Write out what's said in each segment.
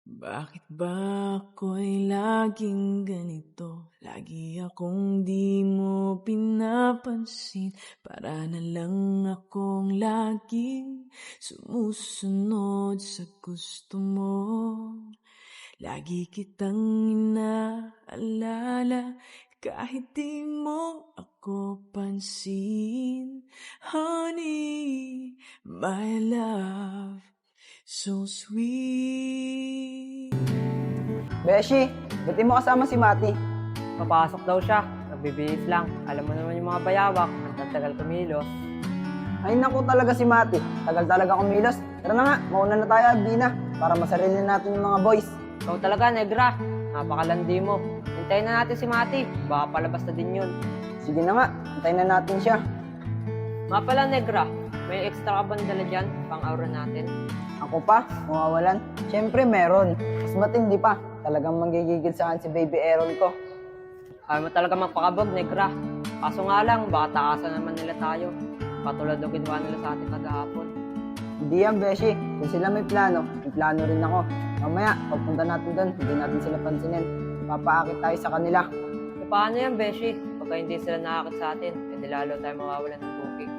Bakit ba ako'y laging ganito? Lagi akong di mo pinapansin. Para na lang akong laging sumusunod sa gusto mo. Lagi kitang inaalala kahit di mo ako pansin. Honey, my love, so sweet. Beshi, ba't di mo kasama si Mati? Papasok daw siya. Nagbibihis lang. Alam mo naman yung mga bayawak. Ang tagal kumilos. Ay naku talaga si Mati. Tagal talaga kumilos. Tara na nga, mauna na tayo, Albina, para masarili natin yung mga boys. Ikaw talaga, Negra. Napakalandi mo. Hintayin na natin si Mati. Baka palabas na din yun. Sige na nga, antayin na natin siya. Nga pala, Negra. May extra ka bang dala dyan? Pang-aura natin. Ako pa, mawawalan. Siyempre meron. Mas matindi pa. Talagang manggigigil sa akin si Baby Aaron ko. Ayaw mo talaga magpakabog, Negra. Kaso nga lang, baka takasan naman nila tayo. Patulad ng ginawa nila sa atin kagahapon. Hindi yan, Beshi. Kung sila may plano rin ako. Mamaya, pagpunta natin doon, hindi natin sila pansinin. Papaakit tayo sa kanila. E paano yan, Beshi? Pagka hindi sila nakakit sa atin, edi lalo tayo mawawalan ng booking.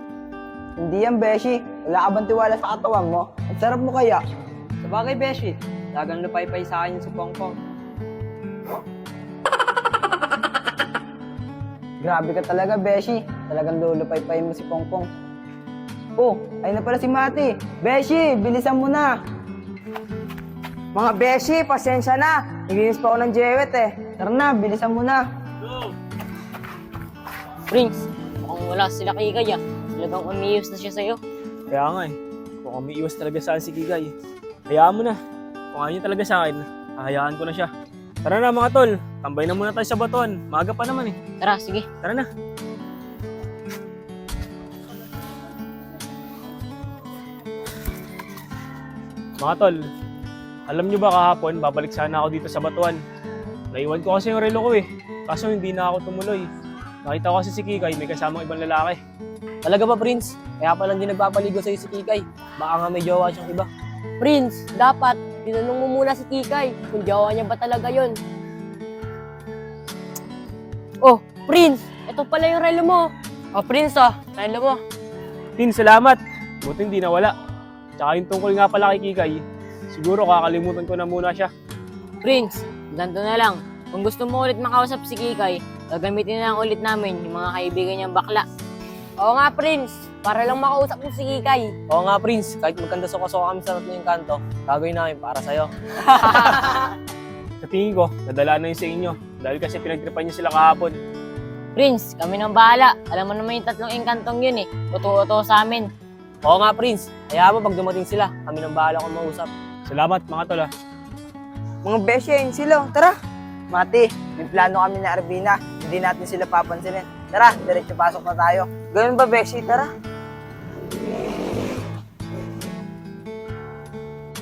Hindi yan, Beshi. Wala ka bang tiwala sa katawan mo? Ang sarap mo kaya. Sabagay, Beshi. Lagang lupay-pay sa akin yung si Pongpong. Grabe ka talaga, Beshi. Talagang lulupay-pay mo si Pongpong. Oh, ayun na pala si Mati. Beshi, bilisan mo na. Mga Beshi, pasensya na. Naginis pa ako ng jewet eh. Tara na, bilisan mo na. Prince, mukhang wala sila Kikay ah. Talagang umiiwas na siya sa'yo. Kaya nga eh, kung umiiwas talaga sa akin si Kikay, hayaan mo na. Kung ayaw niya talaga sa akin, hahayaan ko na siya. Tara na mga tol, tambay na muna tayo sa batuan. Maaga pa naman eh. Tara, sige. Tara na. Mga tol, alam nyo ba kahapon, babalik sana ako dito sa batuan. Naiwan ko kasi yung relo ko eh. Kaso hindi na ako tumuloy. Nakita ko kasi si Kikay, may kasamang ibang lalaki. Talaga ba, Prince? Kaya pala hindi nagpapaligo sa'yo si Kikay. Baka nga may jowa siyang iba. Prince, dapat tinanong mo muna si Kikay kung jowa niya ba talaga yun. Oh, Prince, ito pala yung relo mo. Oh, Prince, relo mo. Tin, salamat. Buti hindi nawala. Tsaka yung tungkol nga pala kay Kikay, siguro kakalimutan ko na muna siya. Prince, ganito na lang. Kung gusto mo ulit makausap si Kikay, gagamitin na lang ulit namin yung mga kaibigan niyang bakla. Oo nga, Prince. Para lang makausap mo si Kikay. Oo nga, Prince. Kahit magkanda suka-suka kami sa tatlo yung kanto, gagawin namin para sa'yo. Sa tingin ko, nadala na yun sa inyo. Dahil kasi pinagtripan niyo sila kahapon. Prince, kami nang bahala. Alam mo naman yung tatlong engkantong yun eh. Totoo sa amin. Oo nga, Prince. Kaya mo pag dumating sila, kami nang bahala kung mausap. Salamat mga tol ah. Mga Beshi, ayun sila. Tara. Mati, may plano kami na Arbina. Hindi natin sila papansinin. Tara, diretso pasok na tayo. Ganun ba, Beshi? Tara.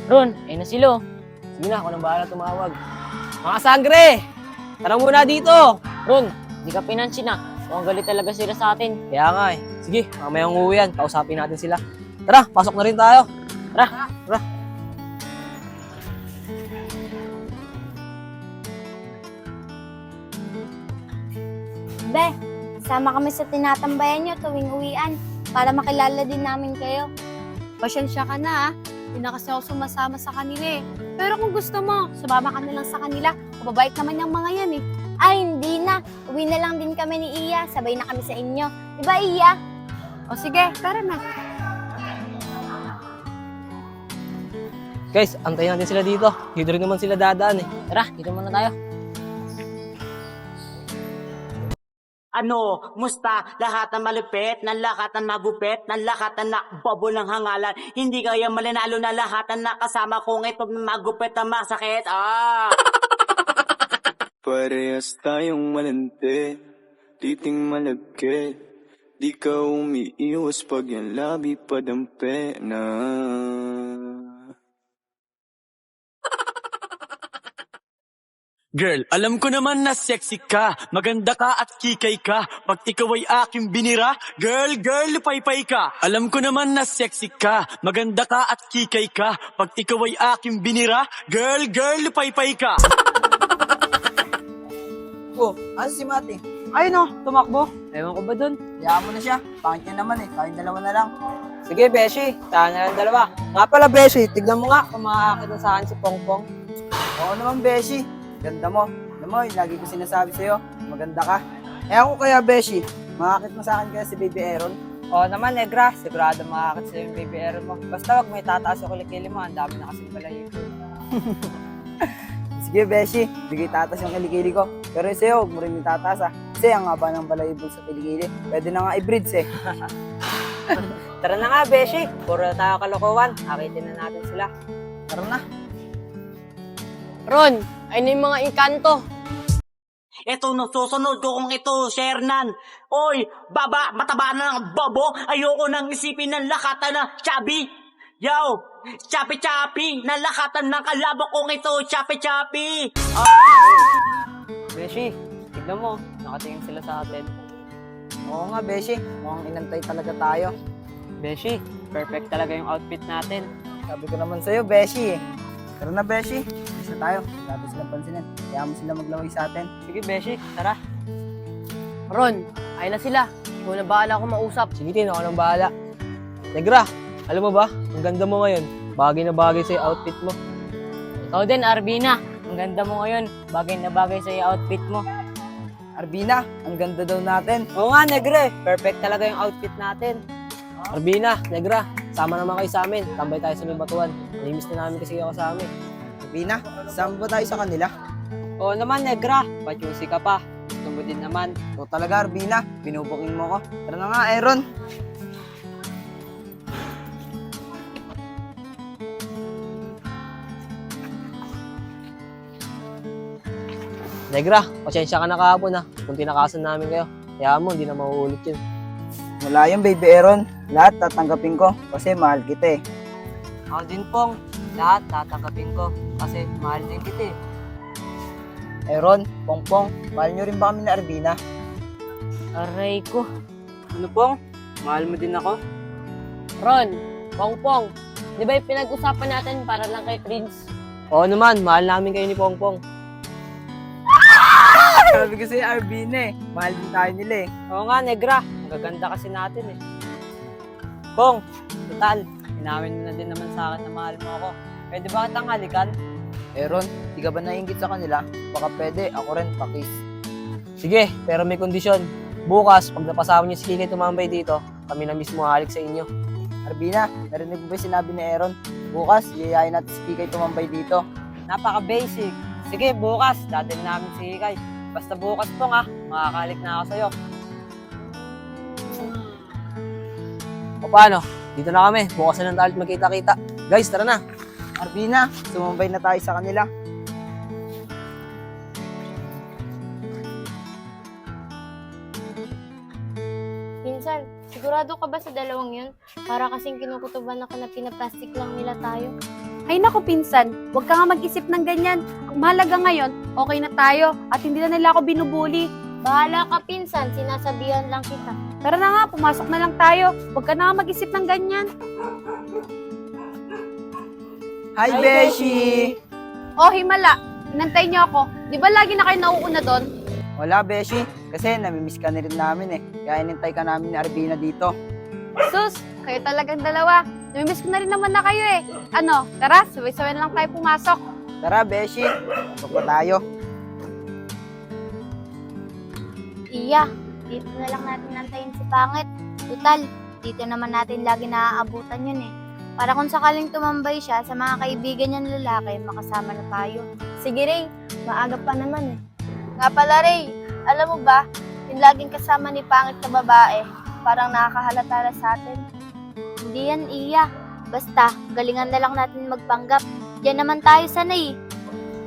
Ron, ayun na sila. Sige na, ako nang bahala tumawag. Mga sangre! Tara muna dito! Ron, di ka pinansin ah. Mukhang galit talaga sila sa atin. Kaya nga eh. Sige, mamayang uuwi yan. Kausapin natin sila. Tara, pasok na rin tayo. Tara. Tara. Be, sama kami sa tinatambayan nyo tuwing uwian para makilala din namin kayo. Pasyensya ka na Hindi na kasi ako sumasama sa kanila eh. Pero kung gusto mo, sumama ka na lang sa kanila. Mababait naman yung mga yan eh. Ay, hindi na. Uwi na lang din kami ni Iya. Sabay na kami sa inyo. Diba, Iya? O sige, tara na. Guys, antayin natin sila dito. Dito rin naman sila dadaan eh. Tara, dito muna tayo. Ano, musta? Lahat ng malupit, ng lahat ng magupit, ng lahat ng nakbobo ng hangalan. Hindi kaya malinalo na lahat ng nakasama kong ito magupit na masakit. Parehas tayong malandi, titing malagkit. Di ka umiiwas pag yung labi padampi na. Girl, alam ko naman na sexy ka, maganda ka at kikay ka. Pag ikaw ay aking binira, girl, lupay-pay ka. Alam ko naman na sexy ka, maganda ka at kikay ka. Pag ikaw ay aking binira, girl, lupay-pay ka. Oh, asa si Mati? Ayun o, tumakbo. Ewan ko ba dun? Hayaan mo na siya. Pangit niya naman eh. Tayong dalawa na lang. Sige, Beshi. Tayo na lang dalawa. Nga pala, Beshi. Tignan mo nga kung makakakit na saan si Pongpong. Oo naman, Beshi. Ganda mo. Alam mo, lagi ko sinasabi sa'yo, maganda ka. Eh ako kaya, Beshi, makakit mo sa akin kaya si Baby Aaron? Oo naman, Negra. Sigurado makakakit sa'yo yung baby Aaron mo. Basta wag may tataas yung kilikili mo. Ang dami na kasing balahibo. Sige, Beshi, bigay tatas yung kilikili ko. Pero sa'yo, huwag mo rin yung tatas ha. Kasi ang haba ng balahibo sa kilikili. Pwede na nga i-breeds eh. Tara na nga, Beshi. Puro na tayo kalokohan. Akitin na natin sila. Tara na. Ron, ayun na yung mga engkanto. Ito no, susunod ko kung ito, Shernan. Oy, baba, mataba na ng bobo. Ayoko nang isipin ng lakatan na chubby. Yo, chapi-chapi, nalakatan ng kalabo kong ito, chapi-chapi. Beshi, tignan mo. Nakatingin sila sa atin. Oo nga, Beshi. Mukhang inantay talaga tayo. Beshi, perfect talaga yung outfit natin. Sabi ko naman sa'yo, Beshi eh. Tara na, Beshi. Isa tayo. Wala pa silang pansinin. Kaya mo sila maglaway sa atin. Sige, Beshi, tara. Ron, ayun na sila. Ikaw na bahala akong mausap. Sige, Tin, ako nang bahala. Negra, alam mo ba? Ang ganda mo ngayon. Bagay na bagay sa outfit mo. Ikaw din, Arbina. Ang ganda mo ngayon. Bagay na bagay sa outfit mo. Arbina, ang ganda daw natin. Oo nga, Negre. Perfect talaga yung outfit natin. Arbina, Negra, sama naman kayo sa amin. Tambay tayo sa may batuan. Namiss na namin kasi kayo kasama eh. Arbina, sama ba tayo sa kanila? Oo naman, Negra. Pachusi ka pa. Gusto mo din naman. Ito talaga, Arbina. Binubuking mo ko. Tara na nga, Aaron. Negra, pasensya ka na kahapon ha. Kung tinakasan namin kayo. Kaya mo, hindi na mauulit yun. Wala yung Baby Aaron. Lahat tatanggapin ko kasi mahal kita eh. Ako din pong, lahat tatanggapin ko. Kasi mahal din kita eh. Aaron, Pongpong, mahal nyo rin ba kami na Arbina? Aray ko. Ano pong? Mahal mo din ako? Ron, Pongpong. Di ba yung pinag-usapan natin para lang kay Prince? Oo naman, mahal namin kayo ni Pongpong. Sabi ko sa'yo, Arbina eh. Mahal din tayo nila eh. Oo nga, Negra. Ang gaganda kasi natin eh. Pong, total, inamin mo na din naman sa akin na mahal mo ako. Pwede ba kitang halikan? Aaron, di ka ba naiingit sa kanila? Baka pwede, ako rin, pakis. Sige, pero may kondisyon. Bukas, pag napasama niyo si Kikay tumambay dito, kami na mismo halik sa inyo. Arbina, narinig mo ba yung sinabi ni Aaron? Bukas, yayain natin si Kikay tumambay dito. Napaka-basic. Sige, bukas, dadalhin namin si Kikay. Basta bukas po nga, makakalik na ako sa'yo. O paano? Dito na kami. Bukas na lang tayo magkita-kita. Guys, tara na. Arbina, sumambay na tayo sa kanila. Pinsan, sigurado ka ba sa dalawang yun? Para kasing kinukutuban ako na pinaplastic lang nila tayo. Ay naku, pinsan, huwag ka nga mag-isip ng ganyan. Ang mahalaga ngayon, okay na tayo at hindi na nila ako binubuli. Bahala ka, pinsan. Sinasabihan lang kita. Tara na nga, pumasok na lang tayo. Huwag ka na nga mag-isip ng ganyan. Hi, Beshi! Oh, himala, inantay niyo ako. Di ba lagi na kayo nauuna doon? Wala, Beshi. Kasi namimiss ka na rin namin eh. Kaya inintay ka namin ni Arbina dito. Sus, kayo talagang dalawa. Namimiss ko na rin naman na kayo eh. Ano, tara, sabay-sabay na lang tayo pumasok. Tara, Beshi. Pasok pa tayo. Iya, dito na lang natin nantayin si Pangit. Total, dito naman natin lagi naaabutan yun eh. Para kung sakaling tumambay siya sa mga kaibigan niyang lalaki, makasama na tayo. Sige Ray, maaga pa naman eh. Nga pala Ray, alam mo ba, yung laging kasama ni Pangit na babae, parang nakakahalata na sa atin. Hindi yan Iya, basta galingan na lang natin magpanggap. Diyan naman tayo sanay.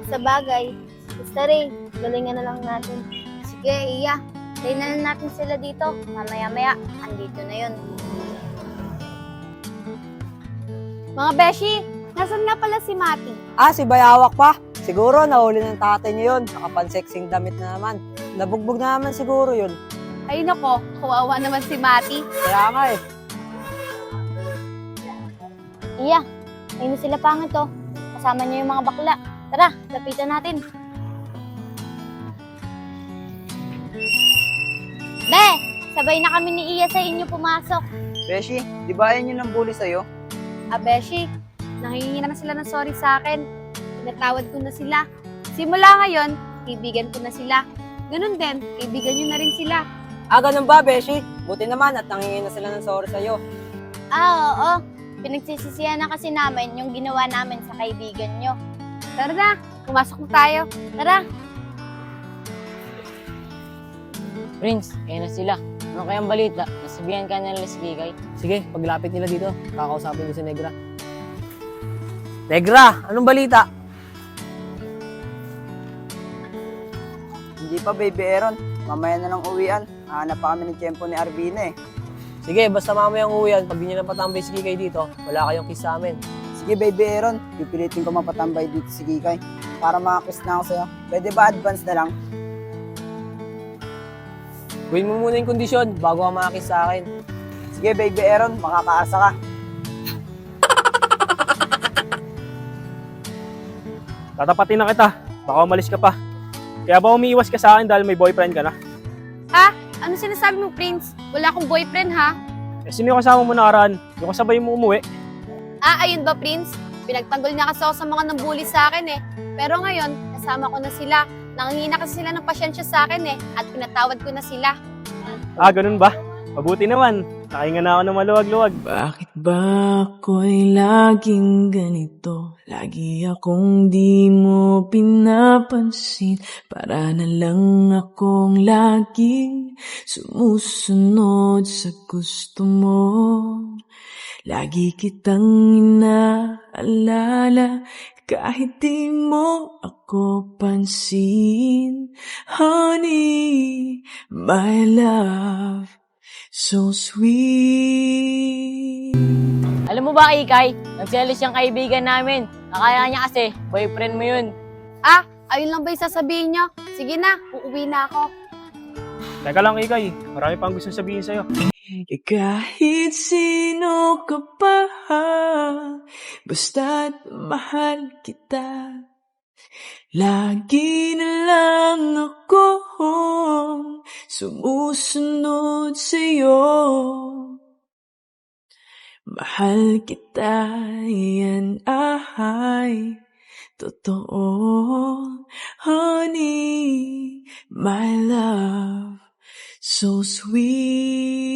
Sa bagay, basta Ray, galingan na lang natin. Sige Iya, tayo na lang natin sila dito. Mamaya-maya, andito na yun. Mga beshi, nasan nga pala si Mati? Ah, si Bayawak pa. Siguro nahuli ng tatay niyo yun. Nakapanseksing damit na naman. Nabugbog na naman siguro yun. Ay nako, kawawa naman si Mati. Kaya nga eh. Iya, ayun na sila Pangit oh. Kasama niya yung mga bakla. Tara, lapitan natin. Be, sabay na kami ni Iya sa inyo pumasok. Beshi, di ba yan yung nambuli sa'yo? Beshi, nanghihingi na sila ng sorry sa akin. Pinatawad ko na sila. Simula ngayon, kaibigan ko na sila. Ganun din, kaibigan nyo na rin sila. Ganun ba, Beshi? Buti naman at nangingin na sila ng sorry sa'yo. Oo. Pinagsisisihan na kasi namin yung ginawa namin sa kaibigan nyo. Tara na, pumasok na tayo. Tara, Prince, kaya na sila. Ano kayang balita? Nasabihan ka nila si Kikay. Sige, paglapit nila dito, kakausapin ko si Negra. Negra, anong balita? Hindi pa, Baby Aaron. Mamaya na lang uwian. Hahanap pa kami ng tiyempo ni Arvina eh. Sige, basta mamayang uwian, pag di nyo napatambay si Kikay dito, wala kayong kiss sa amin. Sige, Baby Aaron. Pipilitin ko mapatambay dito si Kikay. Para makakiss na ako sa'yo. Pwede ba advance na lang? Gawin mo muna yung kondisyon bago ka makakiss sa akin. Sige, Baby Aaron. Makakaasa ka. Tatapatin na kita. Baka umalis ka pa. Kaya ba umiiwas ka sa akin dahil may boyfriend ka na? Ha? Ano sinasabi mo, Prince? Wala akong boyfriend, ha? Eh, sino yung kasama mo nakaraan? Yung kasabay mo umuwi? Ayun ba, Prince? Pinagtanggol niya kasi ako sa mga nambuli sa akin eh. Pero ngayon, kasama ko na sila. Nangingina kasi sila ng pasyensya sa akin eh. At pinatawad ko na sila. Ganun ba? Mabuti naman. Nakahinga na ako ng maluwag-luwag. Bakit ba ako'y laging ganito? Lagi akong di mo pinapansin. Para na lang akong laging sumusunod sa gusto mo. Lagi kitang inaalala kahit di mo ako pansin. Honey, my love, so sweet. Alam mo ba, Kikay? Nagselos yung kaibigan namin. Nakaya niya kasi, boyfriend mo yun. Ayun lang ba yung sasabihin niyo? Sige na, uuwi na ako. Teka lang, Ikay. Marami pang gusto sabihin sa'yo. Kahit sino ka pa, basta't mahal kita. Lagi na lang akong sumusunod sa'yo. Mahal kita, yan ay totoo. Honey, my love, so sweet.